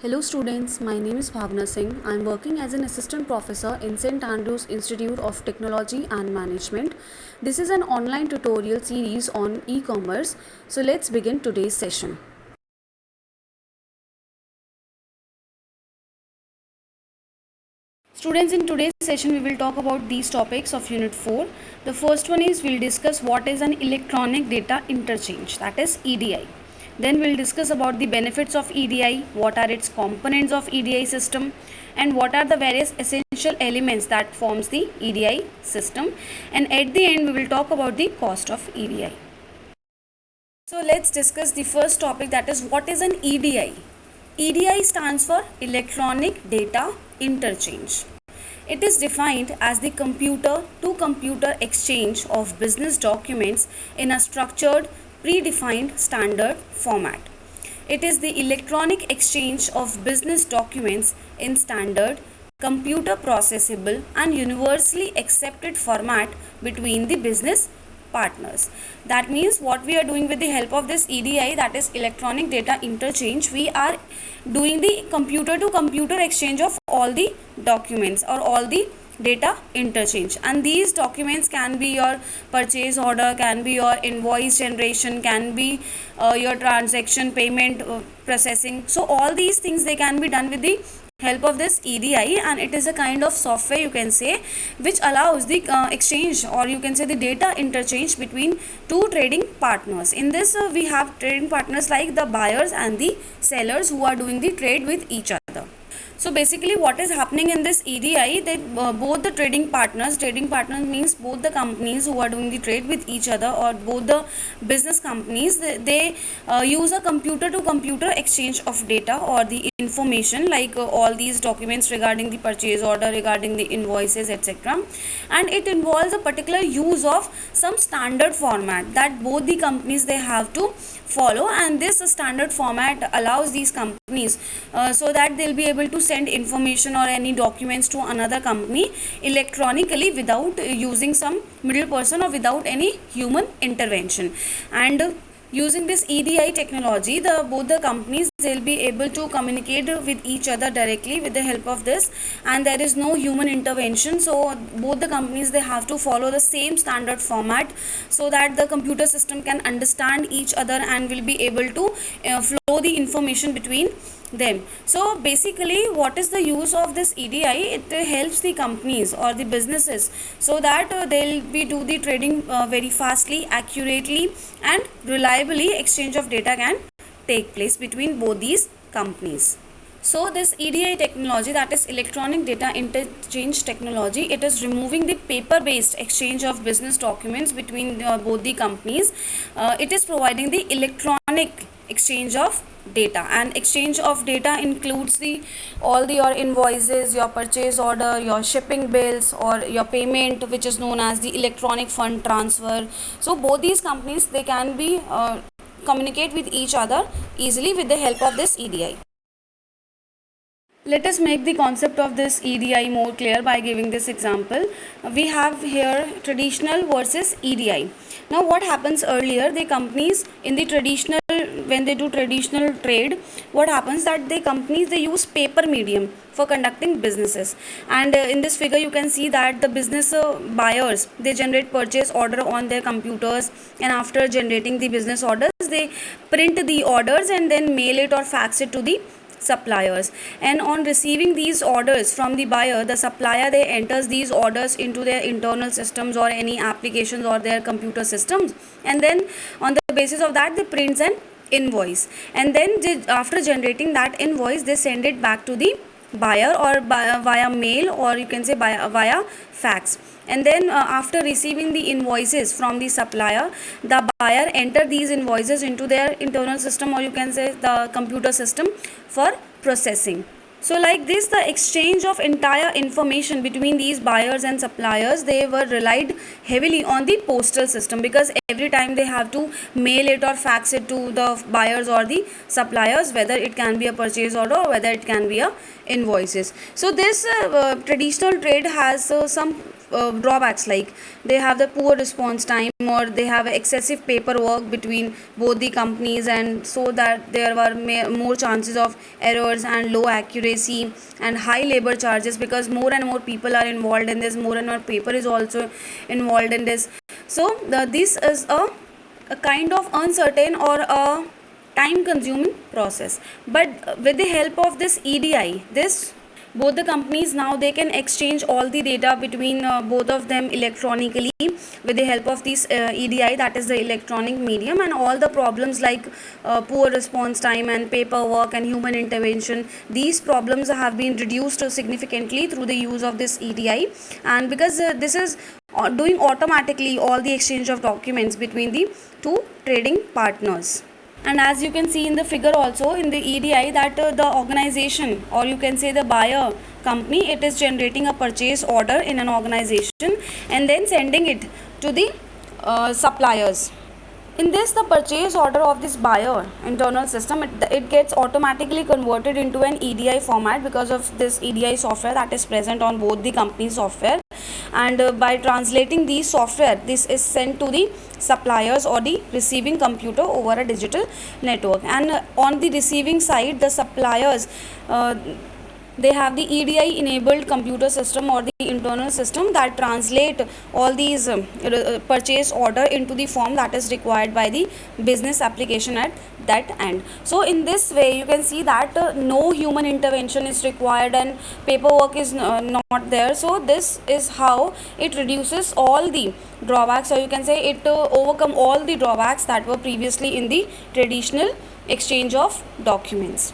Hello students, my name is Bhavna Singh. I am working as an assistant professor in St. Andrews Institute of Technology and Management. This is an online tutorial series on e-commerce. So let's begin today's session. Students, in today's session we will talk about these topics of Unit 4. The first one is we'll discuss what is an electronic data interchange, that is EDI. Then we'll discuss about the benefits of EDI, what are its components of EDI system, and what are the various essential elements that forms the EDI system. And at the end we will talk about the cost of EDI. So let's discuss the first topic, that is what is an EDI. EDI stands for Electronic Data Interchange. It is defined as the computer-to-computer exchange of business documents in a structured, predefined standard format. It is the electronic exchange of business documents in standard, computer processable and universally accepted format between the business partners. That means what we are doing with the help of this EDI, that is electronic data interchange, we are doing the computer to computer exchange of all the documents or all the data interchange, and these documents can be your purchase order, can be your invoice generation, can be your transaction payment processing. So all these things, they can be done with the help of this EDI, and it is a kind of software, you can say, which allows the exchange, or you can say the data interchange between two trading partners. In this we have trading partners like the buyers and the sellers who are doing the trade with each other. So basically what is happening in this EDI, that both the trading partners means both the companies who are doing the trade with each other, or both the business companies, they use a computer to computer exchange of data or the information, like all these documents regarding the purchase order, regarding the invoices, etc. And it involves a particular use of some standard format that both the companies, they have to follow, and this standard format allows these companies so that they'll be able to send information or any documents to another company electronically without using some middle person or without any human intervention. And using this EDI technology, both the companies, they'll be able to communicate with each other directly with the help of this, and there is no human intervention. So both the companies, they have to follow the same standard format so that the computer system can understand each other and will be able to flow the information between them. So basically what is the use of this EDI? It helps the companies or the businesses so that they'll be do the trading very fastly, accurately and reliably. Exchange of data can take place between both these companies. So this EDI technology, that is electronic data interchange technology, it is removing the paper based exchange of business documents between both the companies. It is providing the electronic exchange of data, and exchange of data includes the all the your invoices, your purchase order, your shipping bills, or your payment, which is known as the electronic fund transfer. So both these companies, they can be communicate with each other easily with the help of this EDI. Let us make the concept of this EDI more clear by giving this example. We have here traditional versus EDI. Now what happens earlier, the companies in the traditional, when they do traditional trade, what happens that the companies, they use paper medium for conducting businesses. And in this figure you can see that the business buyers, they generate purchase order on their computers, and after generating the business orders, they print the orders and then mail it or fax it to the suppliers. And on receiving these orders from the buyer, the supplier, they enters these orders into their internal systems or any applications or their computer systems, and then on the basis of that, they prints an invoice, and then they, after generating that invoice, they send it back to the buyer or via mail, or you can say via fax. And then after receiving the invoices from the supplier, the buyer enter these invoices into their internal system, or you can say the computer system, for processing. So like this, the exchange of entire information between these buyers and suppliers, they were relied heavily on the postal system, because every time they have to mail it or fax it to the buyers or the suppliers, whether it can be a purchase order or whether it can be a invoices. So this traditional trade has some drawbacks, like they have the poor response time, or they have excessive paperwork between both the companies, and so that there were more chances of errors and low accuracy and high labor charges, because more and more people are involved in this, more and more paper is also involved in this. So this is a kind of uncertain or a time consuming process. But with the help of this EDI, this both the companies now they can exchange all the data between both of them electronically with the help of this EDI, that is the electronic medium, and all the problems like poor response time and paperwork and human intervention, these problems have been reduced significantly through the use of this EDI. And because this is doing automatically all the exchange of documents between the two trading partners. And as you can see in the figure also in the EDI, that the organization, or you can say the buyer company, it is generating a purchase order in an organization and then sending it to the suppliers. In this, the purchase order of this buyer internal system, it gets automatically converted into an EDI format because of this EDI software that is present on both the company software. And by translating these software, this is sent to the suppliers or the receiving computer over a digital network. And on the receiving side, the suppliers, they have the EDI enabled computer system or the internal system that translate all these purchase order into the form that is required by the business application at that end. So in this way you can see that no human intervention is required and paperwork is not there. So this is how it reduces all the drawbacks, or you can say it overcome all the drawbacks that were previously in the traditional exchange of documents.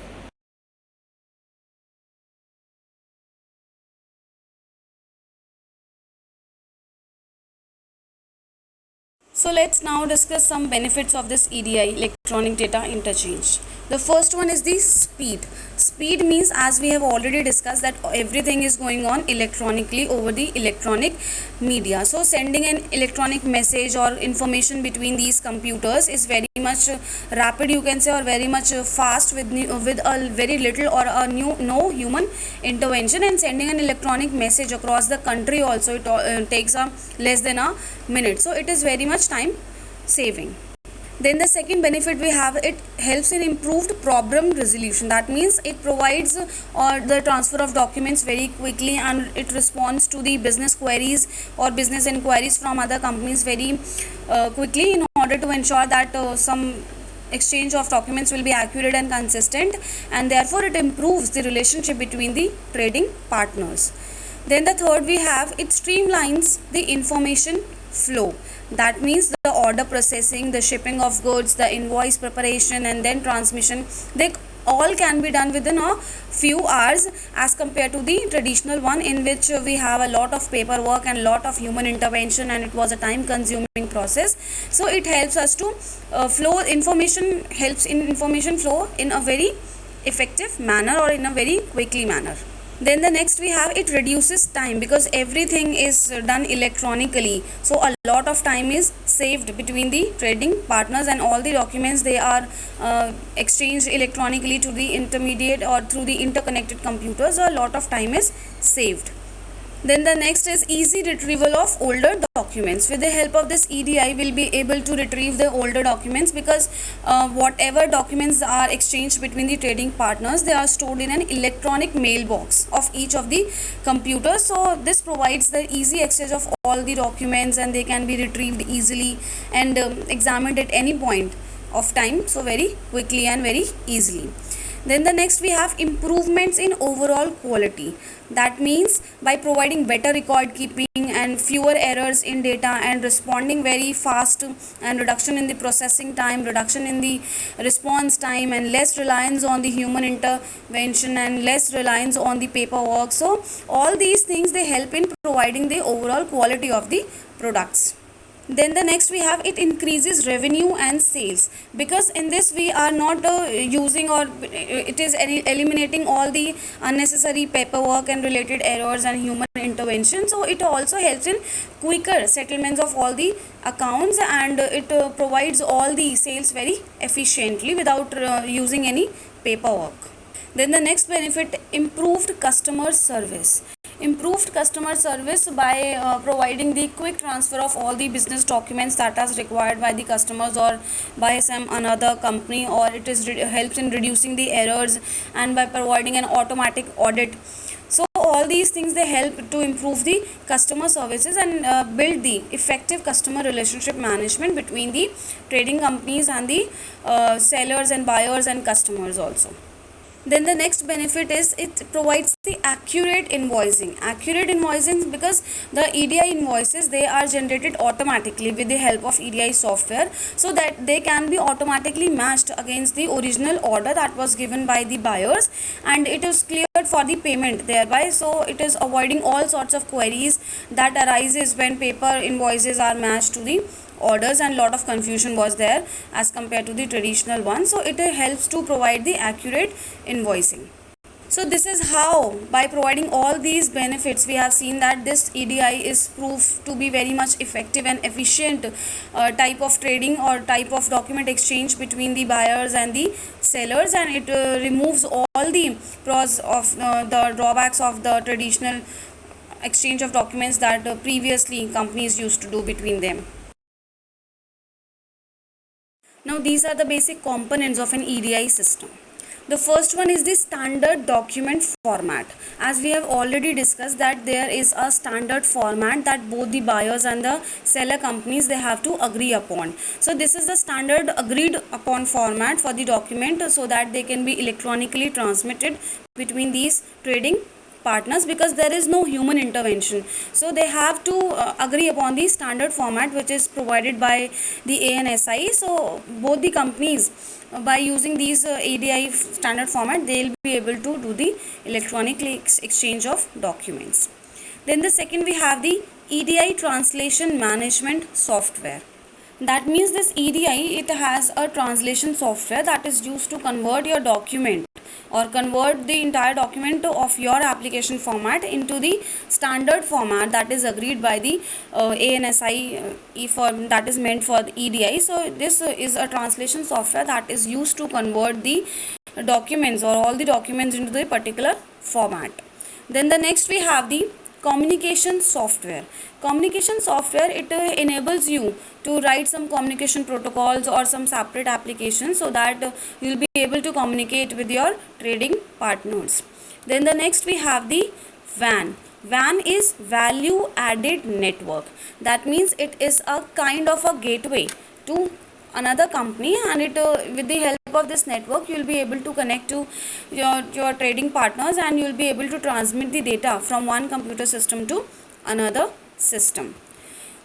So let's now discuss some benefits of this EDI, electronic data interchange. The first one is the speed. Speed means, as we have already discussed, that everything is going on electronically over the electronic media. So sending an electronic message or information between these computers is very much rapid, you can say, or very much fast with a very little or no human intervention. And sending an electronic message across the country also, it takes less than a minute. So it is very much time saving. Then the second benefit we have, it helps in improved problem resolution. That means it provides the transfer of documents very quickly, and it responds to the business queries or business inquiries from other companies very quickly, in order to ensure that some exchange of documents will be accurate and consistent, and therefore it improves the relationship between the trading partners. Then the third we have, it streamlines the information flow. That means the order processing, the shipping of goods, the invoice preparation, and then transmission, they all can be done within a few hours, as compared to the traditional one in which we have a lot of paperwork and lot of human intervention, and it was a time consuming process. So it helps us to helps in information flow in a very effective manner, or in a very quickly manner. Then the next we have, it reduces time, because everything is done electronically, so a lot of time is saved between the trading partners, and all the documents they are exchanged electronically to the intermediate or through the interconnected computers. So a lot of time is saved. Then the next is easy retrieval of older documents. With the help of this EDI, we'll be able to retrieve the older documents, because whatever documents are exchanged between the trading partners, they are stored in an electronic mailbox of each of the computers. So this provides the easy access of all the documents, and they can be retrieved easily and examined at any point of time, so very quickly and very easily. Then the next we have improvements in overall quality. That means by providing better record keeping and fewer errors in data, and responding very fast, and reduction in the processing time, reduction in the response time, and less reliance on the human intervention, and less reliance on the paperwork. So all these things, they help in providing the overall quality of the products. Then the next we have, it increases revenue and sales, because in this we are not using, or it is eliminating all the unnecessary paperwork and related errors and human intervention. So it also helps in quicker settlements of all the accounts, and it provides all the sales very efficiently without using any paperwork. Then the next benefit, improved customer service. Improved customer service by providing the quick transfer of all the business documents that are required by the customers or by some another company, or it is helps in reducing the errors and by providing an automatic audit. So all these things, they help to improve the customer services and build the effective customer relationship management between the trading companies and the sellers and buyers and customers also. Then the next benefit is it provides the accurate invoicing, because the EDI invoices, they are generated automatically with the help of EDI software, so that they can be automatically matched against the original order that was given by the buyers, and it is cleared for the payment thereby. So it is avoiding all sorts of queries that arises when paper invoices are matched to the orders, and lot of confusion was there as compared to the traditional one. So it helps to provide the accurate invoicing. So this is how, by providing all these benefits, we have seen that this EDI is proved to be very much effective and efficient type of trading or type of document exchange between the buyers and the sellers, and it removes all the pros of the drawbacks of the traditional exchange of documents that previously companies used to do between them. Now these are the basic components of an EDI system. The first one is the standard document format. As we have already discussed that there is a standard format that both the buyers and the seller companies, they have to agree upon. So this is the standard agreed upon format for the document, so that they can be electronically transmitted between these trading partners, because there is no human intervention. So they have to agree upon the standard format which is provided by the ANSI. So both the companies, by using these EDI standard format, they will be able to do the electronic exchange of documents. Then the second, we have the EDI translation management software. That means this EDI, it has a translation software that is used to convert your document or convert the entire document of your application format into the standard format that is agreed by the ANSI form that is meant for the EDI. So this is a translation software that is used to convert the documents or all the documents into the particular format. Then the next, we have the communication software. Communication software, it enables you to write some communication protocols or some separate applications, so that you will be able to communicate with your trading partners. Then the next, we have the WAN. WAN is value added network. That means it is a kind of a gateway to another company, and it with the help of this network, you will be able to connect to your trading partners, and you will be able to transmit the data from one computer system to another system.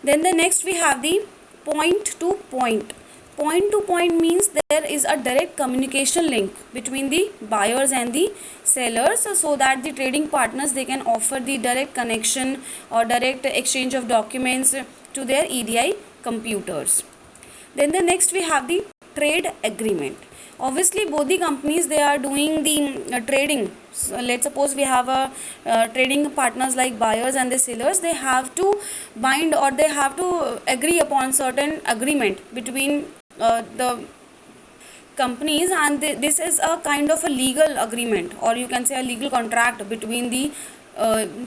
Then the next, we have the point to point. Point to point means there is a direct communication link between the buyers and the sellers, so that the trading partners, they can offer the direct connection or direct exchange of documents to their EDI computers. Then the next, we have the trade agreement. Obviously both the companies, they are doing the trading. So let's suppose we have a trading partners like buyers and the sellers, they have to bind or they have to agree upon certain agreement between the companies, and this is a kind of a legal agreement, or you can say a legal contract between the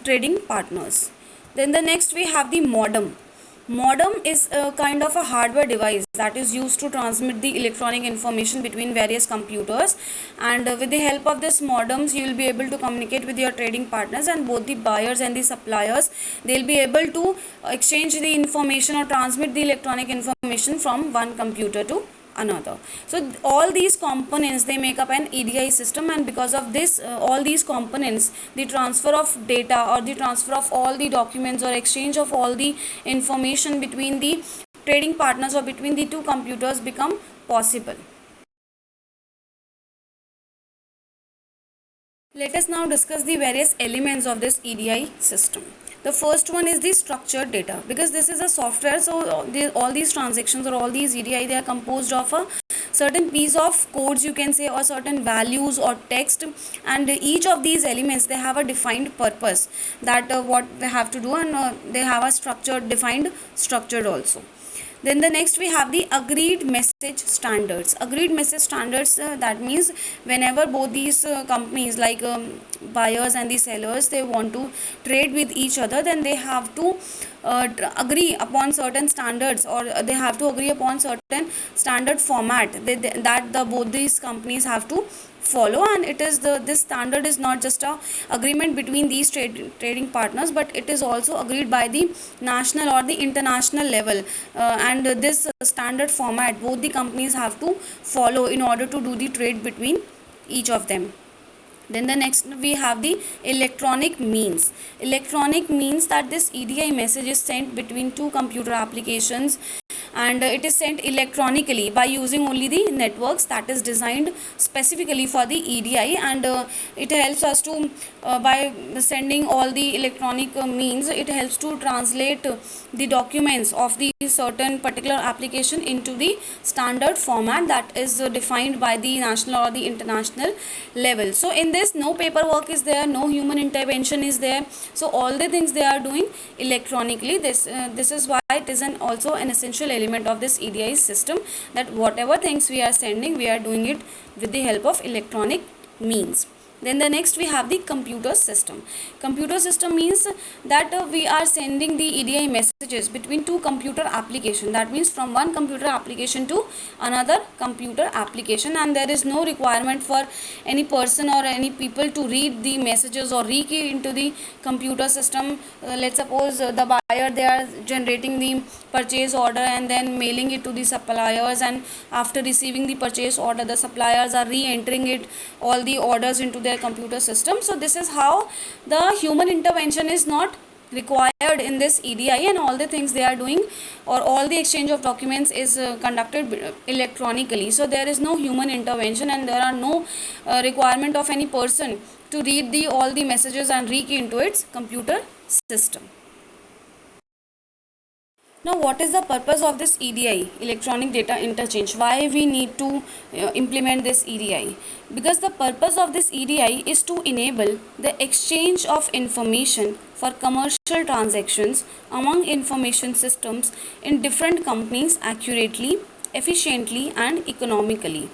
trading partners. Then the next, we have the modem. Modem is a kind of a hardware device that is used to transmit the electronic information between various computers, and with the help of this modems, you will be able to communicate with your trading partners, and both the buyers and the suppliers, they will be able to exchange the information or transmit the electronic information from one computer to another. So all these components, they make up an EDI system, and because of this all these components, the transfer of data or the transfer of all the documents or exchange of all the information between the trading partners or between the two computers become possible. Let us now discuss the various elements of this EDI system. The first one is the structured data, because this is a software, so all these transactions or all these EDI, they are composed of a certain piece of codes, you can say, or certain values or text, and each of these elements, they have a defined purpose that what they have to do, and they have a structured defined structure also. Then the next we have the agreed message standards. Agreed message standards, that means whenever both these companies, like buyers and the sellers, they want to trade with each other, then they have to agree upon certain standards, or they have to agree upon certain standard format that the both these companies have to follow. And it is this standard is not just a agreement between these trading partners, but it is also agreed by the national or the international level, and this standard format both the companies have to follow in order to do the trade between each of them. Then the next we have the electronic means. Electronic means that this EDI message is sent between two computer applications, and it is sent electronically by using only the networks that is designed specifically for the EDI. And it helps us to by sending all the electronic means, it helps to translate the documents of the certain particular application into the standard format that is defined by the national or the international level. So in this, no paperwork is there, no human intervention is there, so all the things they are doing electronically. This is why it is also an essential element of this EDI system, that whatever things we are sending, we are doing it with the help of electronic means. Then the next we have the computer system. Computer system means that we are sending the EDI messages between two computer application, that means from one computer application to another computer application, and there is no requirement for any person or any people to read the messages or rekey into the computer system. Let's suppose the buyer, they are generating the purchase order and then mailing it to the suppliers, and after receiving the purchase order, the suppliers are re-entering it all the orders into their computer system. So this is how the human intervention is not required in this EDI, and all the things they are doing, or all the exchange of documents is conducted electronically. So there is no human intervention, and there are no requirement of any person to read the all the messages and rekey into its computer system. Now, what is the purpose of this EDI, electronic data interchange? Why we need to implement this EDI? Because the purpose of this EDI is to enable the exchange of information for commercial transactions among information systems in different companies accurately, efficiently and economically.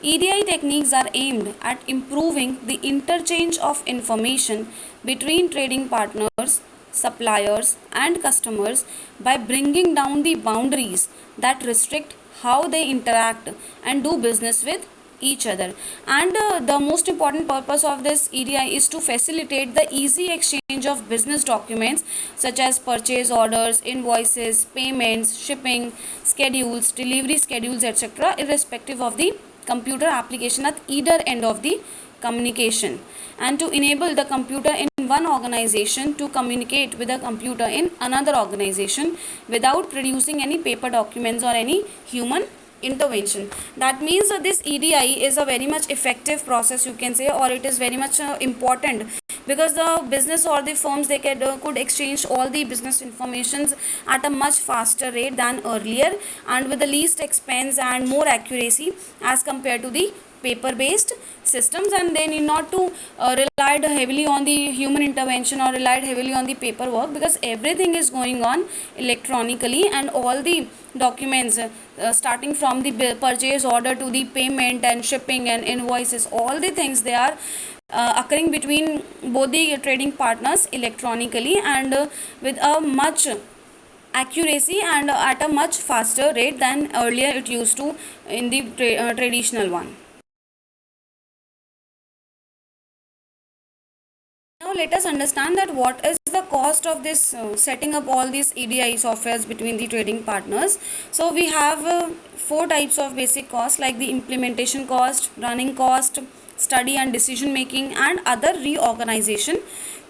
EDI techniques are aimed at improving the interchange of information between trading partners, suppliers and customers by bringing down the boundaries that restrict how they interact and do business with each other. And the most important purpose of this EDI is to facilitate the easy exchange of business documents such as purchase orders, invoices, payments, shipping schedules, delivery schedules, etc., irrespective of the computer application at either end of the communication, and to enable the computer in one organization to communicate with a computer in another organization without producing any paper documents or any human intervention. That means this EDI is a very much effective process, you can say, or it is very much important, because the business or the firms, they could exchange all the business informations at a much faster rate than earlier, and with the least expense and more accuracy as compared to the paper based systems. And they need not to relied heavily on the human intervention or relied heavily on the paperwork, because everything is going on electronically, and all the documents starting from the purchase order to the payment and shipping and invoices, all the things, they are occurring between both the trading partners electronically, and with a much accuracy and at a much faster rate than earlier it used to in the traditional one. Now let us understand that what is the cost of this setting up all these EDI softwares between the trading partners. So we have four types of basic costs, like the implementation cost, running cost, study and decision making, and other reorganization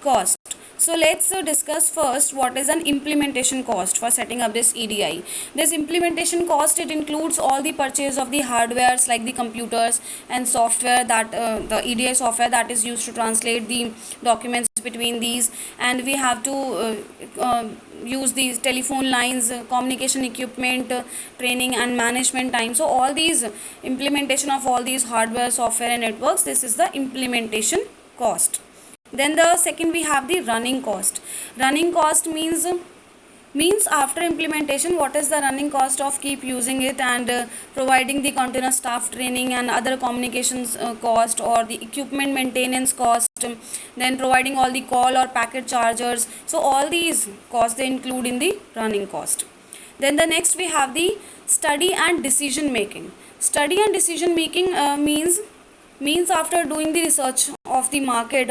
cost. So let's discuss first what is an implementation cost for setting up this EDI. This implementation cost, it includes all the purchase of the hardwares like the computers and software, that the EDI software that is used to translate the documents between these, and we have to use these telephone lines, communication equipment, training and management time. So all these implementation of all these hardware, software and networks, this is the implementation cost. Then the second we have the running cost. Running cost means Means after implementation, what is the running cost of keep using it, and providing the continuous staff training and other communications cost, or the equipment maintenance cost, then providing all the call or packet chargers. So all these costs they include in the running cost. Then the next we have the study and decision making. Study and decision making means after doing the research of the market,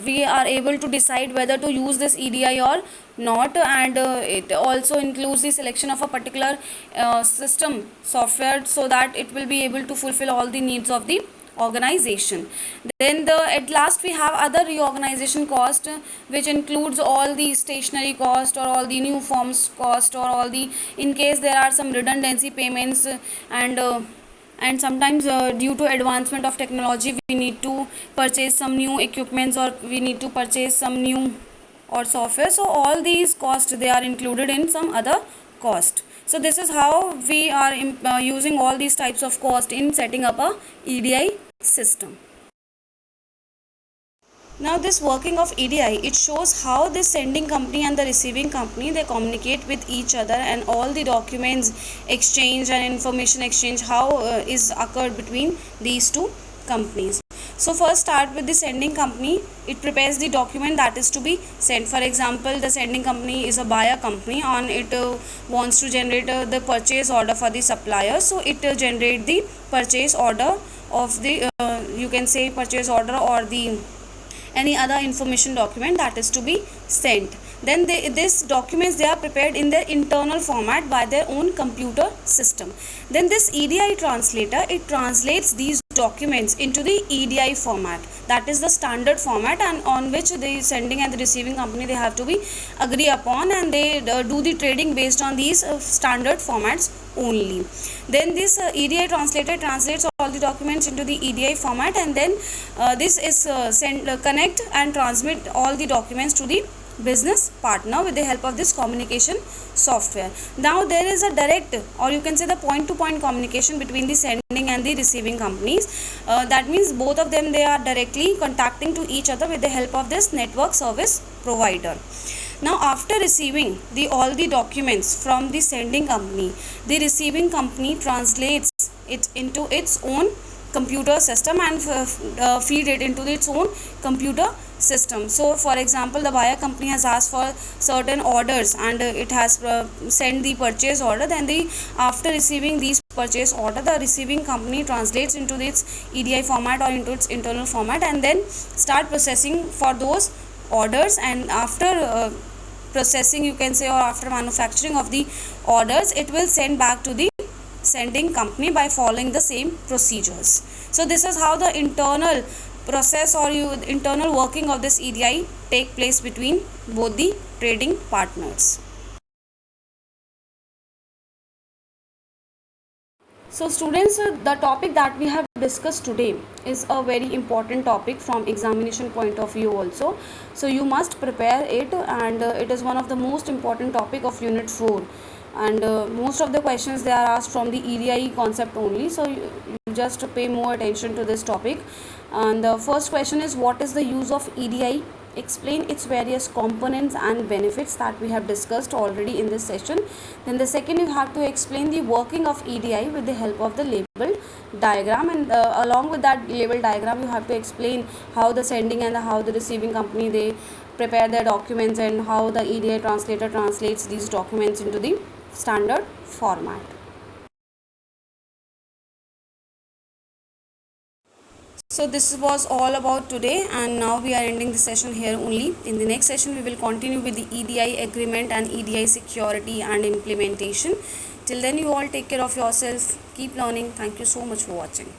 we are able to decide whether to use this EDI or not, and it also includes the selection of a particular system software so that it will be able to fulfill all the needs of the organization. Then at last we have other reorganization cost, which includes all the stationary cost or all the new forms cost, or all the, in case there are some redundancy payments, and sometimes due to advancement of technology we need to purchase some new equipments, or we need to purchase some new or software. So all these costs they are included in some other cost. So this is how we are using all these types of cost in setting up a EDI system. Now this working of EDI, it shows how the sending company and the receiving company they communicate with each other, and all the documents exchange and information exchange how is occurred between these two companies. So first start with the sending company. It prepares the document that is to be sent. For example, the sending company is a buyer company, and it wants to generate the purchase order for the supplier. So it generate the purchase order of the you can say purchase order or the any other information document that is to be sent. Then these documents they are prepared in their internal format by their own computer system. Then this EDI translator, it translates these documents into the EDI format, that is the standard format, and on which the sending and the receiving company they have to be agree upon, and they do the trading based on these standard formats only. Then this EDI translator translates all the documents into the EDI format, and then this is connect and transmit all the documents to the business partner with the help of this communication software. Now there is a direct, or you can say the point to point communication between the sending and the receiving companies. That means both of them they are directly contacting to each other with the help of this network service provider. Now after receiving all the documents from the sending company, the receiving company translates it into its own computer system and feed it into its own computer system. So for example, the buyer company has asked for certain orders, and it has sent the purchase order. Then after receiving these purchase order, the receiving company translates into its EDI format or into its internal format, and then start processing for those orders. And after processing, you can say, or after manufacturing of the orders, it will send back to the sending company by following the same procedures. So this is how the internal process or internal working of this EDI take place between both the trading partners. So students, the topic that we have discussed today is a very important topic from examination point of view also. So you must prepare it, and it is one of the most important topic of unit 4, and most of the questions they are asked from the EDI concept only. So you just pay more attention to this topic. And the first question is, what is the use of EDI? Explain its various components and benefits that we have discussed already in this session. Then the second, you have to explain the working of EDI with the help of the labeled diagram, and along with that labeled diagram you have to explain how the sending and how the receiving company they prepare their documents, and how the EDI translator translates these documents into the standard format. So this was all about today, and now we are ending the session here only. In the next session we will continue with the EDI agreement and EDI security and implementation. Till then, you all take care of yourself, keep learning. Thank you so much for watching.